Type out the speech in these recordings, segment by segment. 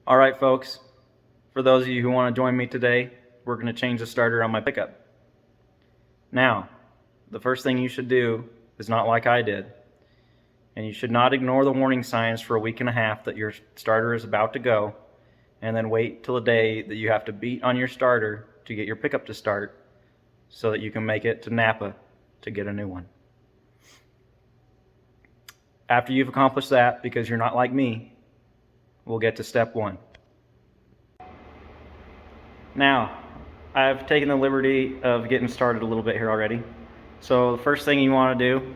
All right, folks, for those of you who want to join me today, we're going to change the starter on my pickup. Now, the first thing you should do is not like I did, and you should not ignore the warning signs for a week and a half that your starter is about to go, and then wait till the day that you have to beat on your starter to get your pickup to start so that you can make it to Napa to get a new one. After you've accomplished that, because you're not like me, we'll get to step one. Now, I've taken the liberty of getting started a little bit here already. So the first thing you want to do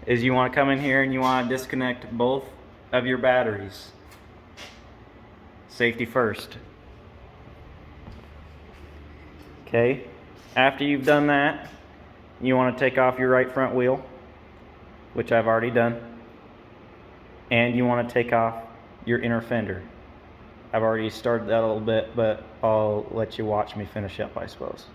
is you want to come in here and you want to disconnect both of your batteries. Safety first. Okay, after you've done that, you want to take off your right front wheel, which I've already done, and you want to take off your inner fender. I've already started that a little bit, but I'll let you watch me finish up, I suppose.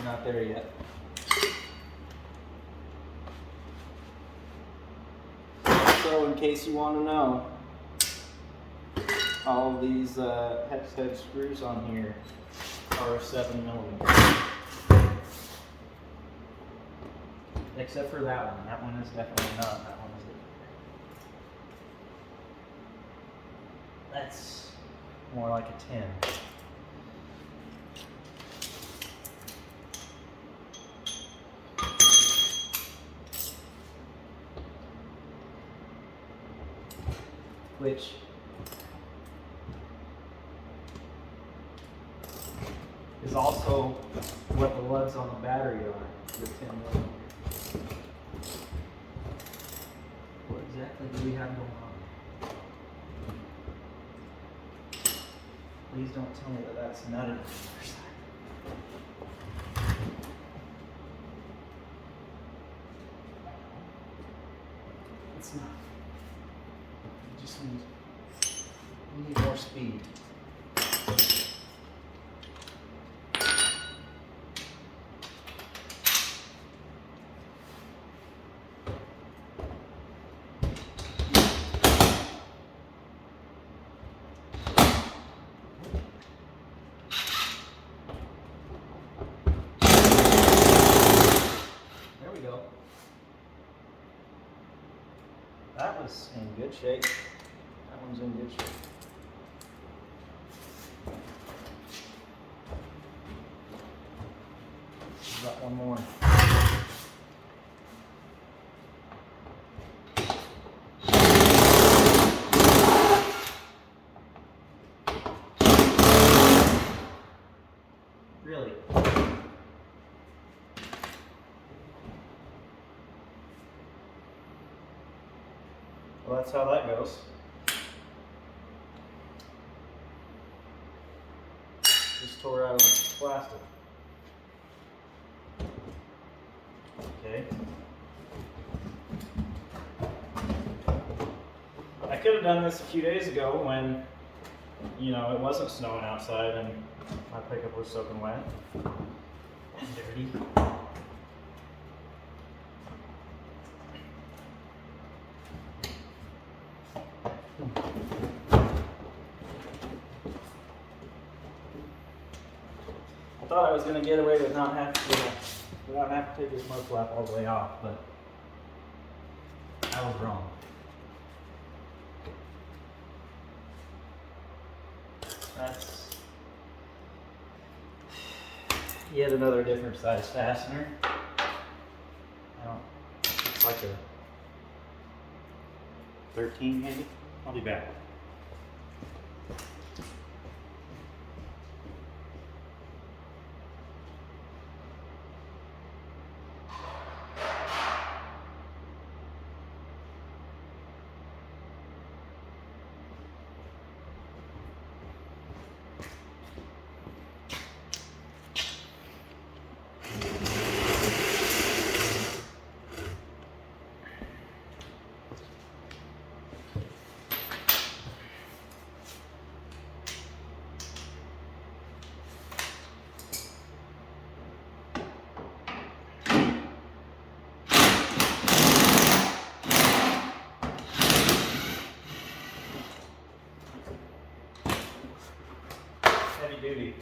Not there yet. So in case you want to know, all of these hex head screws on here are 7mm. Except for that one. That one is definitely not. That one is different. That's more like a 10. Which is also what the lugs on the battery are, the 10mm. What exactly do we have going on? Please don't tell me that that's nutted on the other side. It's not. We need more speed. There we go. That was in good shape. That one's in good shape. Got one more. Really? Well, that's how that goes. Just tore out of the plastic. Okay. I could have done this a few days ago when, you know, it wasn't snowing outside and my pickup was soaking wet and dirty. thought I was going to get away with not having to take this mud flap all the way off, but I was wrong. That's yet another different size fastener. It's like a 13 maybe. I'll be back. Heavy duty.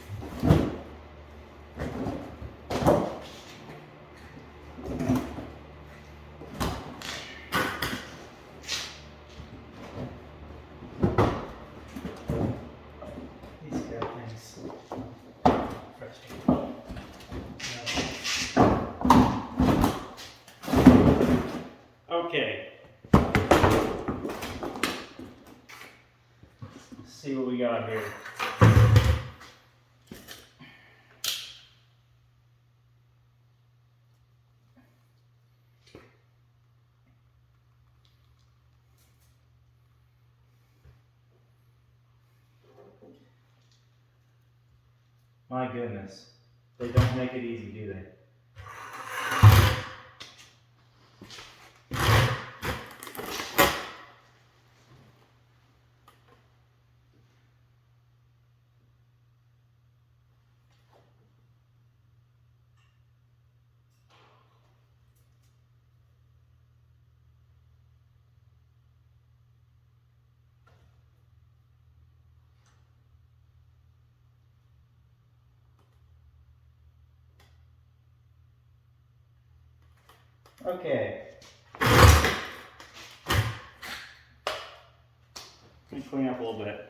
These kind of things frustrate me. Okay. Let's see what we got here. My goodness, they don't make it easy, do they? Okay. Let me clean up a little bit.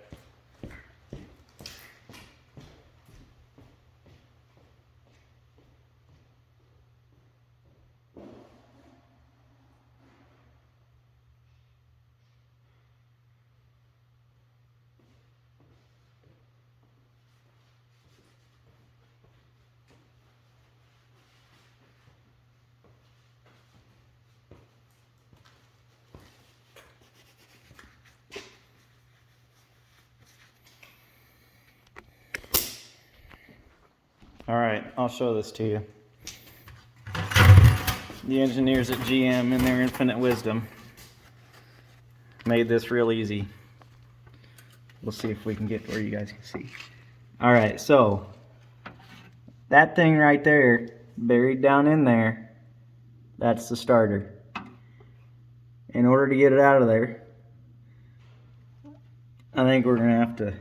All right, I'll show this to you. The engineers at GM, in their infinite wisdom, made this real easy. We'll see if we can get where you guys can see. All right, so that thing right there, buried down in there, that's the starter. In order to get it out of there, I think we're gonna have to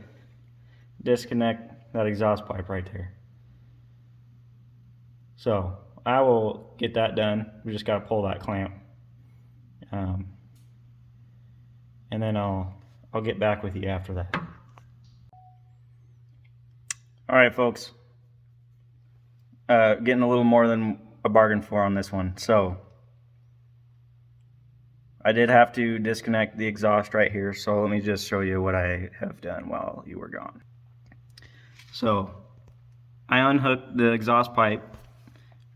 disconnect that exhaust pipe right there. So I will get that done. We just got to pull that clamp, and then I'll get back with you after that. All right, folks. Getting a little more than a bargain for on this one. So I did have to disconnect the exhaust right here. So let me just show you what I have done while you were gone. So I unhooked the exhaust pipe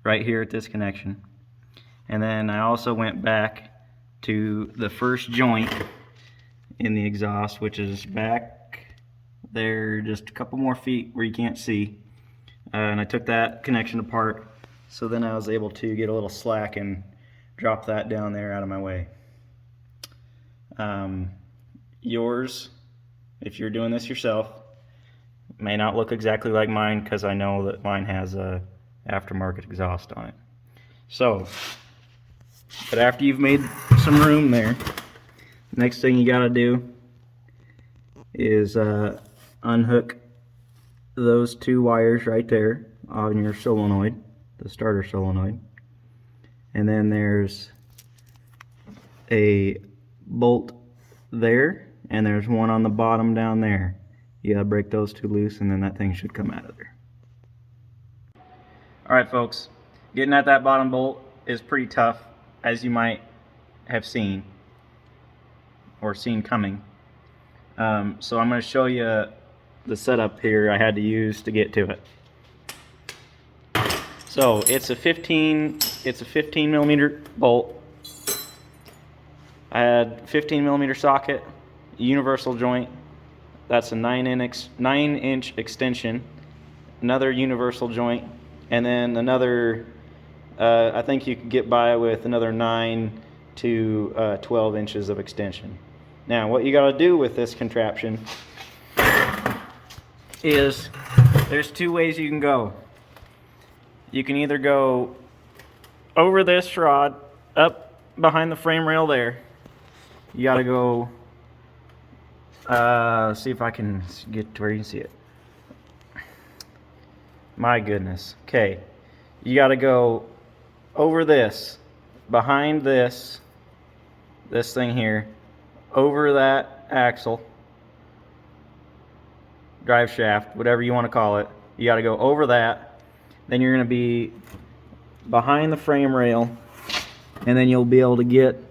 right here at this connection, and then I also went back to the first joint in the exhaust, which is back there just a couple more feet where you can't see, and I took that connection apart, so then I was able to get a little slack and drop that down there out of my way. Yours, if you're doing this yourself, may not look exactly like mine, because I know that mine has a aftermarket exhaust on it. So, but after you've made some room there, next thing you gotta do is unhook those two wires right there on your solenoid, the starter solenoid. And then there's a bolt there, and there's one on the bottom down there. You gotta break those two loose, and then that thing should come out of there. Alright folks, getting at that bottom bolt is pretty tough, as you might have seen or seen coming. So I'm going to show you the setup here I had to use to get to it. So it's a 15 millimeter bolt. I had 15 millimeter socket, universal joint. That's a 9-inch extension, another universal joint, and then another. I think you could get by with another 9 to 12 inches of extension. Now, what you got to do with this contraption is there's two ways you can go. You can either go over this rod up behind the frame rail there. You got to go, see if I can get to where you can see it. My goodness. Okay. You got to go over this, behind this thing here, over that axle, drive shaft, whatever you want to call it. You got to go over that. Then you're going to be behind the frame rail, and then you'll be able to get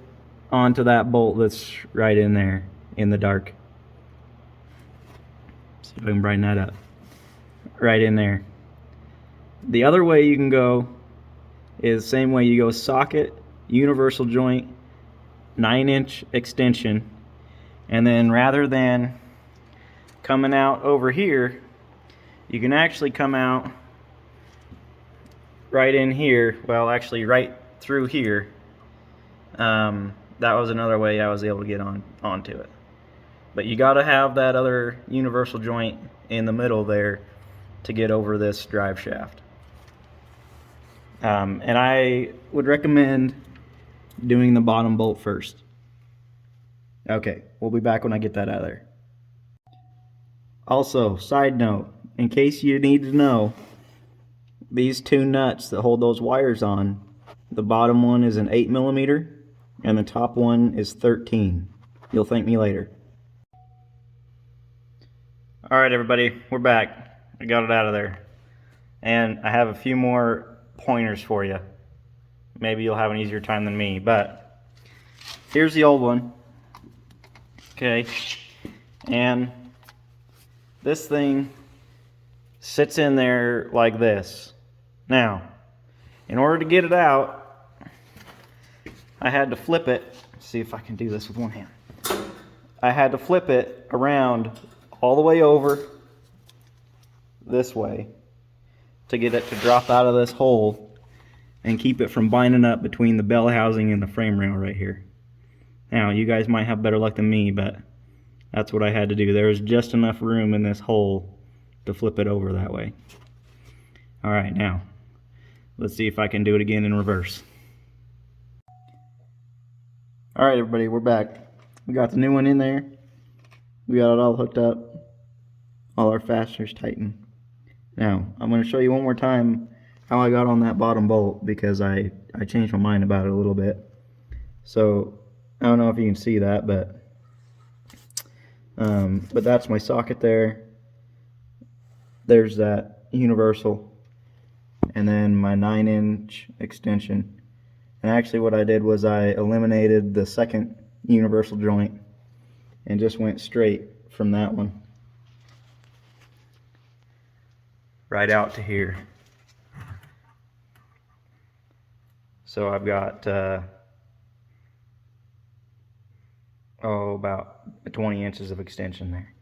onto that bolt that's right in there in the dark. See if I can brighten that up. Right in there. The other way you can go is the same way. You go socket, universal joint, 9-inch extension, and then rather than coming out over here, you can actually come out right in here. Well, actually right through here. That was another way I was able to get onto it. But you got to have that other universal joint in the middle there to get over this drive shaft. And I would recommend doing the bottom bolt first. Okay, we'll be back when I get that out of there. Also, side note, in case you need to know, these two nuts that hold those wires on, the bottom one is an 8 millimeter and the top one is 13. You'll thank me later. Alright everybody, we're back. I got it out of there. And I have a few more pointers for you. Maybe you'll have an easier time than me, but here's the old one. Okay, and this thing sits in there like this. Now, in order to get it out, I had to flip it. Let's see if I can do this with one hand. I had to flip it around all the way over this way to get it to drop out of this hole and keep it from binding up between the bell housing and the frame rail right here. Now, you guys might have better luck than me, but that's what I had to do. There was just enough room in this hole to flip it over that way. Alright, now, let's see if I can do it again in reverse. Alright everybody, we're back. We got the new one in there. We got it all hooked up. All our fasteners tightened. Now, I'm going to show you one more time how I got on that bottom bolt, because I changed my mind about it a little bit. So, I don't know if you can see that, but that's my socket there. There's that universal, and then my 9-inch extension. And actually what I did was I eliminated the second universal joint and just went straight from that one right out to here. So I've got about 20 inches of extension there.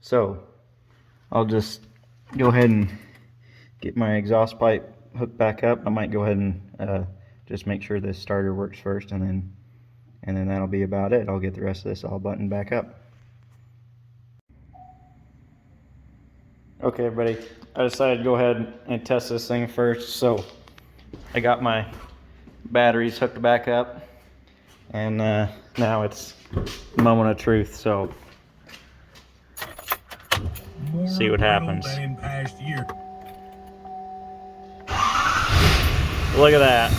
So I'll just go ahead and get my exhaust pipe hooked back up. I might go ahead and just make sure this starter works first, and then that'll be about it. I'll get the rest of this all buttoned back up. Okay everybody, I decided to go ahead and test this thing first. So I got my batteries hooked back up, and now it's the moment of truth. So see what happens. Look at that.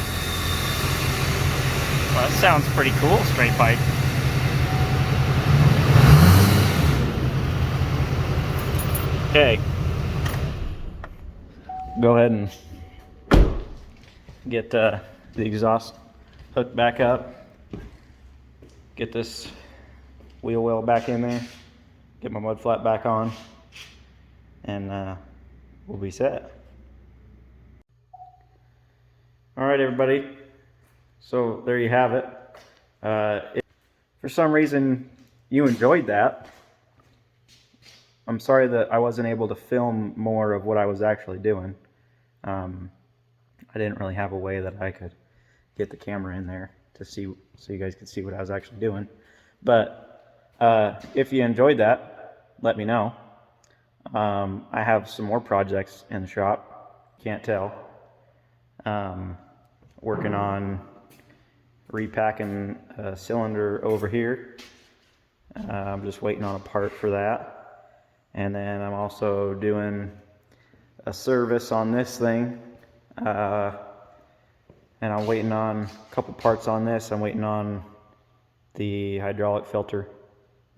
Well, that sounds pretty cool, straight pipe. Okay. Go ahead and get the exhaust hooked back up. Get this wheel well back in there. Get my mud flat back on. And we'll be set. Alright everybody, so there you have it. If for some reason you enjoyed that, I'm sorry that I wasn't able to film more of what I was actually doing. I didn't really have a way that I could get the camera in there to see, so you guys could see what I was actually doing. But if you enjoyed that, let me know. I have some more projects in the shop, can't tell. Working on repacking a cylinder over here. I'm just waiting on a part for that. And then I'm also doing a service on this thing. And I'm waiting on a couple parts on this. I'm waiting on the hydraulic filter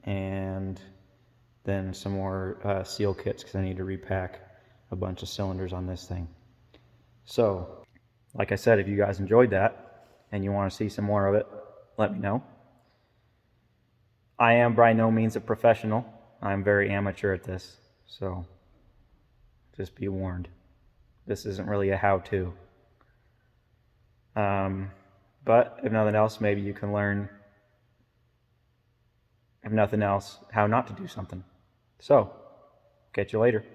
and then some more seal kits because I need to repack a bunch of cylinders on this thing. So, like I said, if you guys enjoyed that and you want to see some more of it, let me know. I am by no means a professional. I'm very amateur at this, so just be warned. This isn't really a how-to. But if nothing else, maybe you can learn, if nothing else, how not to do something. So, catch you later.